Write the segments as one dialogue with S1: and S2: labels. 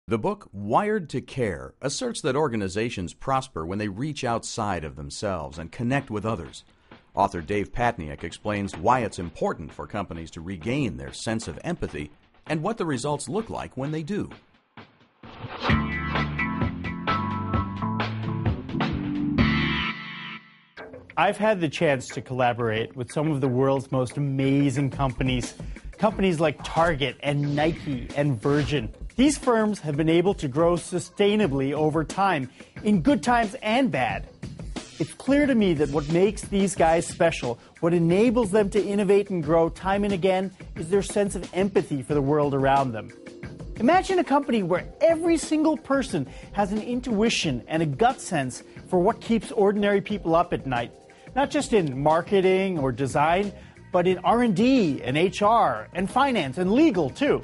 S1: The book Wired to Care asserts that organizations prosper when they reach outside of themselves and connect with others. Author Dev Patnaik explains why it's important for companies to regain their sense of empathy and what the results look like when they do.
S2: I've had the chance to collaborate with some of the world's most amazing companies. Companies like Target and Nike and Virgin. These firms have been able to grow sustainably over time, in good times and bad. It's clear to me that what makes these guys special, what enables them to innovate and grow time and again, is their sense of empathy for the world around them. Imagine a company where every single person has an intuition and a gut sense for what keeps ordinary people up at night. Not just in marketing or design, but in R&D and HR and finance and legal too.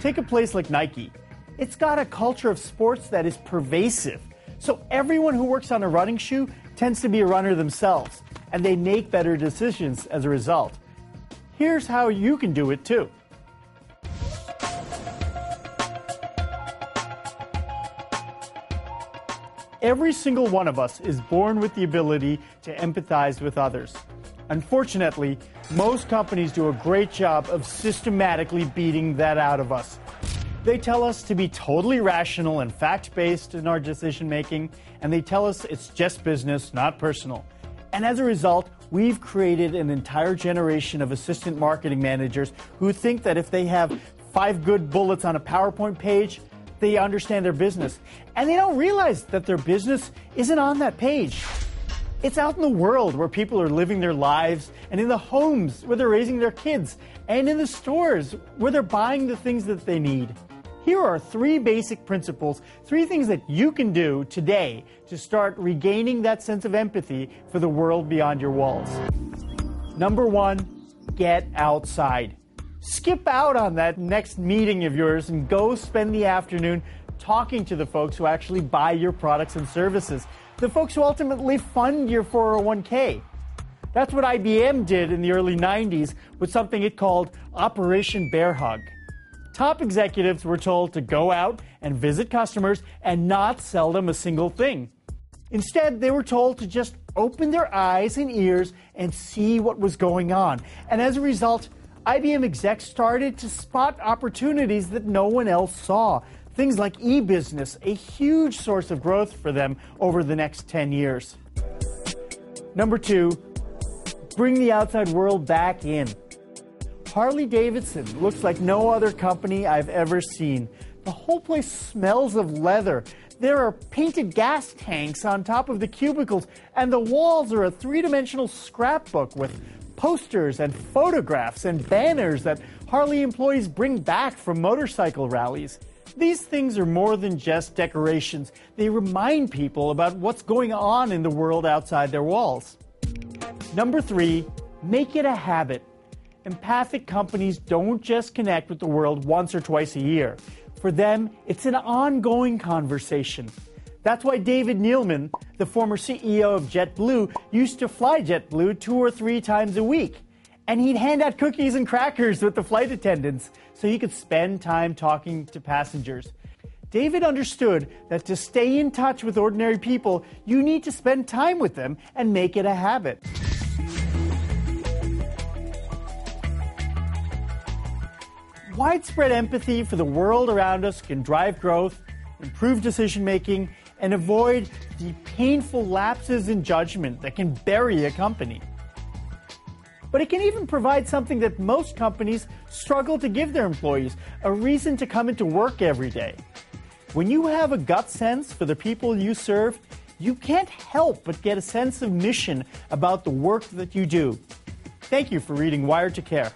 S2: Take a place like Nike. It's got a culture of sports that is pervasive. So everyone who works on a running shoe tends to be a runner themselves, and they make better decisions as a result. Here's how you can do it too. Every single one of us is born with the ability to empathize with others. Unfortunately, most companies do a great job of systematically beating that out of us. They tell us to be totally rational and fact-based in our decision-making, and they tell us it's just business, not personal. And as a result, we've created an entire generation of assistant marketing managers who think that if they have 5 good bullets on a PowerPoint page, they understand their business. And they don't realize that their business isn't on that page. It's out in the world where people are living their lives, and in the homes where they're raising their kids, and in the stores where they're buying the things that they need. Here are 3 basic principles, 3 things that you can do today to start regaining that sense of empathy for the world beyond your walls. Number 1, get outside. Skip out on that next meeting of yours and go spend the afternoon talking to the folks who actually buy your products and services. The folks who ultimately fund your 401k. That's what IBM did in the early 90s with something it called Operation Bear Hug. Top executives were told to go out and visit customers and not sell them a single thing. Instead, they were told to just open their eyes and ears and see what was going on. And as a result, IBM execs started to spot opportunities that no one else saw. Things like e-business, a huge source of growth for them over the next 10 years. Number 2, bring the outside world back in. Harley Davidson looks like no other company I've ever seen. The whole place smells of leather. There are painted gas tanks on top of the cubicles, and the walls are a 3-dimensional scrapbook with posters and photographs and banners that Harley employees bring back from motorcycle rallies. These things are more than just decorations. They remind people about what's going on in the world outside their walls. Number 3, make it a habit. Empathic companies don't just connect with the world once or twice a year. For them, it's an ongoing conversation. That's why David Neeleman, the former CEO of JetBlue, used to fly JetBlue 2 or 3 times a week. And he'd hand out cookies and crackers with the flight attendants so he could spend time talking to passengers. David understood that to stay in touch with ordinary people, you need to spend time with them and make it a habit. Widespread empathy for the world around us can drive growth, improve decision-making, and avoid the painful lapses in judgment that can bury a company. But it can even provide something that most companies struggle to give their employees, a reason to come into work every day. When you have a gut sense for the people you serve, you can't help but get a sense of mission about the work that you do. Thank you for reading Wired to Care.